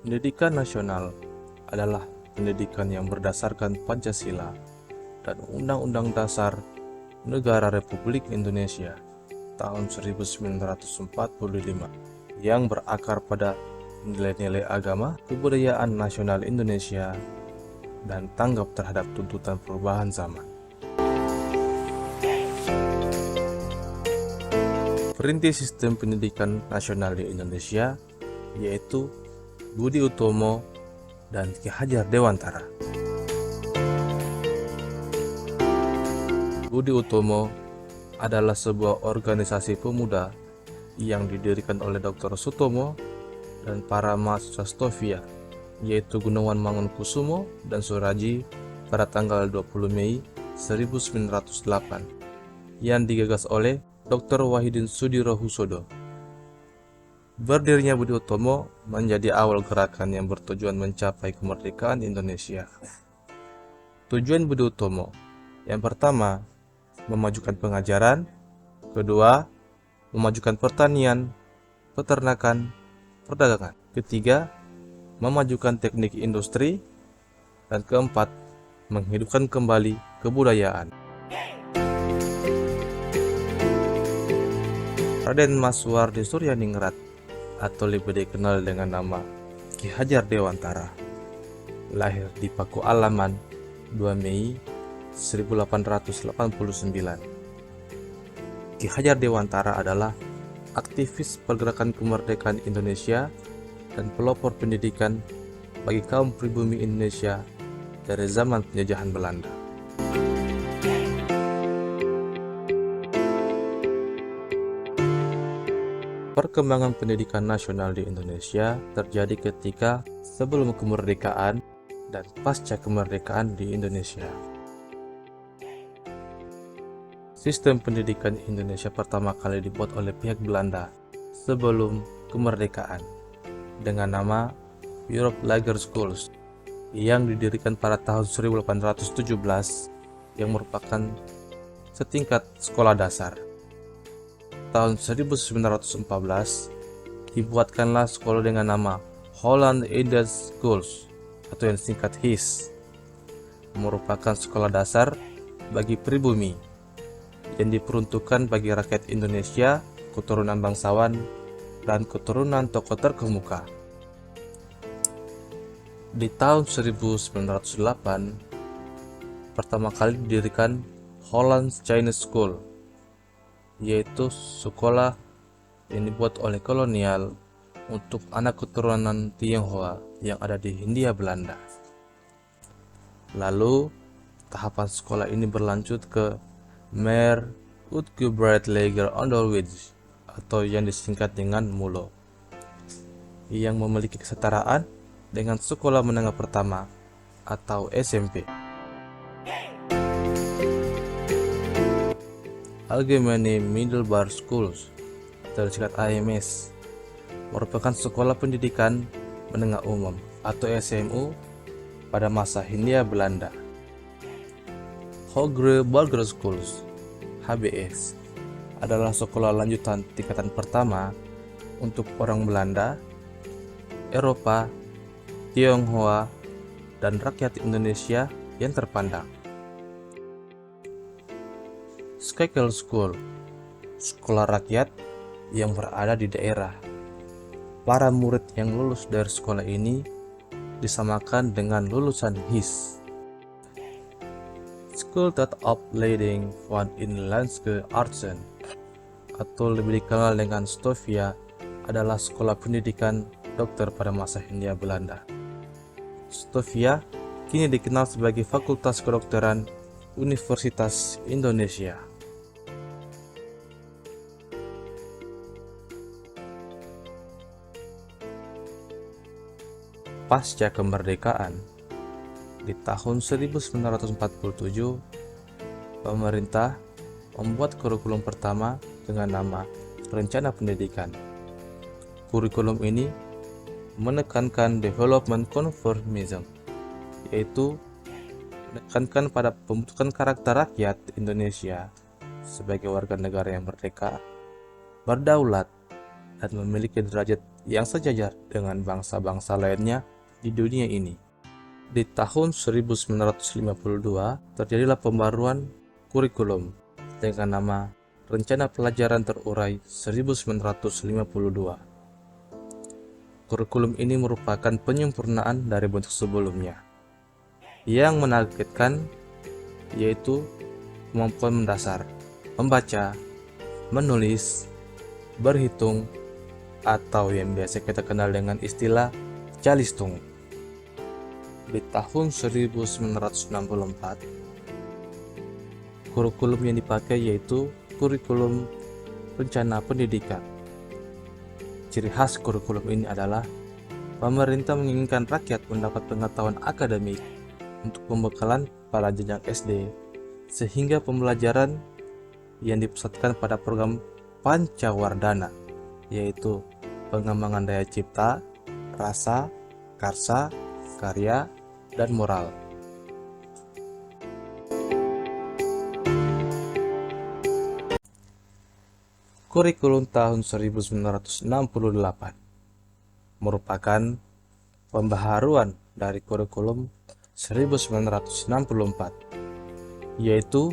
Pendidikan nasional adalah pendidikan yang berdasarkan Pancasila dan Undang-Undang Dasar Negara Republik Indonesia tahun 1945 yang berakar pada nilai-nilai agama, kebudayaan nasional Indonesia, dan tanggap terhadap tuntutan perubahan zaman. Perintis sistem pendidikan nasional di Indonesia yaitu Budi Utomo dan Ki Hajar Dewantara. Budi Utomo adalah sebuah organisasi pemuda yang didirikan oleh Dr. Sutomo dan para mahasiswa Stovia, yaitu Gunawan Mangunkusumo dan Suraji pada tanggal 20 Mei 1908, yang digagas oleh Dr. Wahidin Sudirohusodo. Berdirinya Budi Utomo menjadi awal gerakan yang bertujuan mencapai kemerdekaan Indonesia. Tujuan Budi Utomo yang pertama, memajukan pengajaran; kedua, memajukan pertanian, peternakan, perdagangan; ketiga, memajukan teknik industri; dan keempat, menghidupkan kembali kebudayaan. Raden Mas Suwardi Suryaningrat atau lebih dikenal dengan nama Ki Hajar Dewantara lahir di Paku Alaman 2 Mei 1889. Ki Hajar Dewantara adalah aktivis pergerakan kemerdekaan Indonesia dan pelopor pendidikan bagi kaum pribumi Indonesia dari zaman penjajahan Belanda. Perkembangan pendidikan nasional di Indonesia terjadi ketika sebelum kemerdekaan dan pasca kemerdekaan di Indonesia. Sistem pendidikan Indonesia pertama kali dibuat oleh pihak Belanda sebelum kemerdekaan dengan nama Europe Lager Schools yang didirikan pada tahun 1817 yang merupakan setingkat sekolah dasar. Tahun 1914 dibuatkanlah sekolah dengan nama Holland Indian Schools atau yang singkat HIS, merupakan sekolah dasar bagi pribumi yang diperuntukkan bagi rakyat Indonesia, keturunan bangsawan, dan keturunan tokoh terkemuka. Di tahun 1908 pertama kali didirikan Holland Chinese School, yaitu sekolah yang dibuat oleh kolonial untuk anak keturunan Tionghoa yang ada di Hindia Belanda. Lalu tahapan sekolah ini berlanjut ke Meer Uitgebreid Lager Onderwijs atau yang disingkat dengan MULO, yang memiliki kesetaraan dengan sekolah menengah pertama atau SMP. Algemene Middelbare Schools atau disingkat AMS merupakan sekolah pendidikan menengah umum atau SMU pada masa Hindia Belanda. Hogere Burger Schools HBS adalah sekolah lanjutan tingkatan pertama untuk orang Belanda, Eropa, Tionghoa, dan rakyat Indonesia yang terpandang. Schuylkill School, sekolah rakyat yang berada di daerah. Para murid yang lulus dari sekolah ini disamakan dengan lulusan HIS. School tot Opleiding van Inlandse Artsen atau lebih dikenal dengan Stovia adalah sekolah pendidikan dokter pada masa Hindia Belanda. Stovia kini dikenal sebagai Fakultas Kedokteran Universitas Indonesia. Pasca kemerdekaan, di tahun 1947, pemerintah membuat kurikulum pertama dengan nama Rencana Pendidikan. Kurikulum ini menekankan development conformism, yaitu menekankan pada pembentukan karakter rakyat Indonesia sebagai warga negara yang merdeka, berdaulat, dan memiliki derajat yang sejajar dengan bangsa-bangsa lainnya di dunia ini. Di tahun 1952 terjadilah pembaruan kurikulum dengan nama Rencana Pelajaran Terurai 1952. Kurikulum ini merupakan penyempurnaan dari bentuk sebelumnya, yang menargetkan yaitu kemampuan mendasar, membaca, menulis, berhitung, atau yang biasa kita kenal dengan istilah calistung. Di tahun 1964, kurikulum yang dipakai yaitu kurikulum rencana pendidikan. Ciri khas kurikulum ini adalah pemerintah menginginkan rakyat mendapat pengetahuan akademik untuk pembekalan pada jenjang SD, sehingga pembelajaran yang dipusatkan pada program Pancawardhana, yaitu pengembangan daya cipta, rasa, karsa, karya, dan moral. Kurikulum tahun 1968 merupakan pembaharuan dari kurikulum 1964, yaitu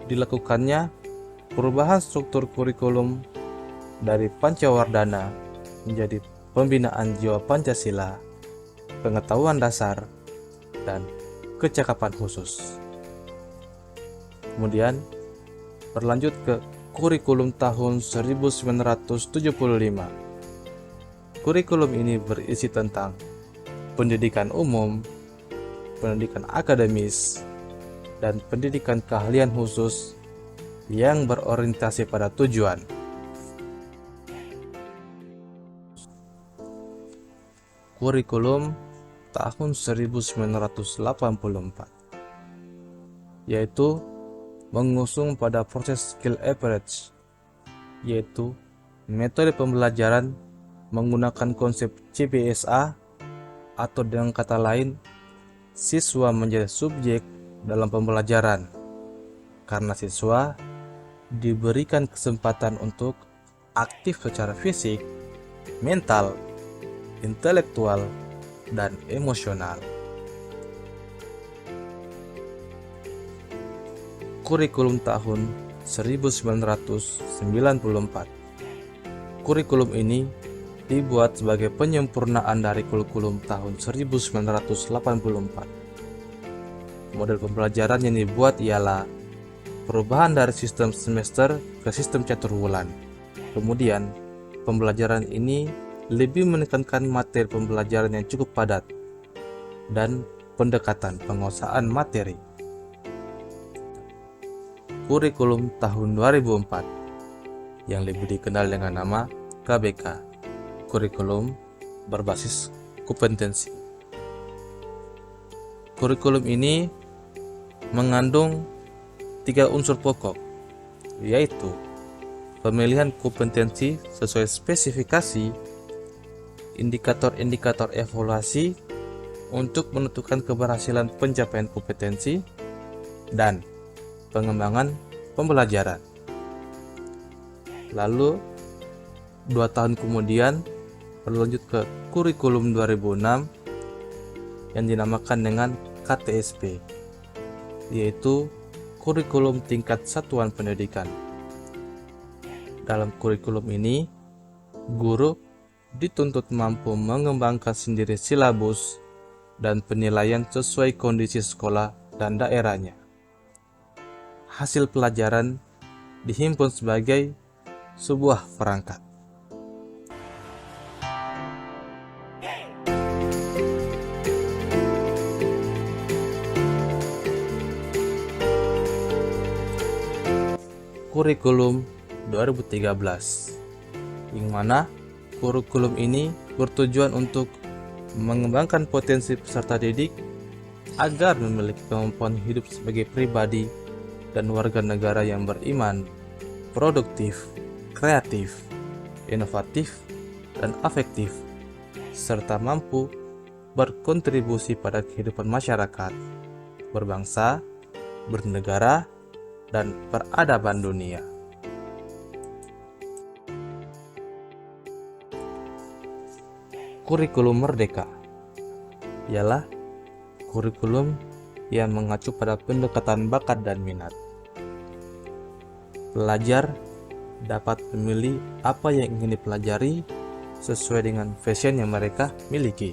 dilakukannya perubahan struktur kurikulum dari Pancawardhana menjadi pembinaan jiwa Pancasila, pengetahuan dasar, dan kecakapan khusus. Kemudian berlanjut ke kurikulum tahun 1975. Kurikulum ini berisi tentang pendidikan umum, pendidikan akademis, dan pendidikan keahlian khusus yang berorientasi pada tujuan. Kurikulum tahun 1984 yaitu mengusung pada proses skill average, yaitu metode pembelajaran menggunakan konsep CBSA, atau dengan kata lain, siswa menjadi subjek dalam pembelajaran karena siswa diberikan kesempatan untuk aktif secara fisik, mental, intelektual, dan emosional. Kurikulum tahun 1994. Kurikulum ini dibuat sebagai penyempurnaan dari kurikulum tahun 1984. Model pembelajaran yang dibuat ialah perubahan dari sistem semester ke sistem caturwulan. Kemudian, pembelajaran ini lebih menekankan materi pembelajaran yang cukup padat dan pendekatan penguasaan materi. Kurikulum tahun 2004 yang lebih dikenal dengan nama KBK, kurikulum berbasis kompetensi. Kurikulum ini mengandung 3 unsur pokok, yaitu pemilihan kompetensi sesuai spesifikasi, indikator-indikator evaluasi untuk menentukan keberhasilan pencapaian kompetensi, dan pengembangan pembelajaran. Lalu 2 tahun kemudian berlanjut ke kurikulum 2006 yang dinamakan dengan KTSP, yaitu kurikulum tingkat satuan pendidikan. Dalam kurikulum ini, guru dituntut mampu mengembangkan sendiri silabus dan penilaian sesuai kondisi sekolah dan daerahnya. Hasil pelajaran dihimpun sebagai sebuah perangkat. Kurikulum 2013, yang mana kurikulum ini bertujuan untuk mengembangkan potensi peserta didik agar memiliki kemampuan hidup sebagai pribadi dan warga negara yang beriman, produktif, kreatif, inovatif, dan afektif, serta mampu berkontribusi pada kehidupan masyarakat, berbangsa, bernegara, dan peradaban dunia. kurikulum merdeka ialah kurikulum yang mengacu pada pendekatan bakat dan minat. Pelajar dapat memilih apa yang ingin dipelajari sesuai dengan passion yang mereka miliki.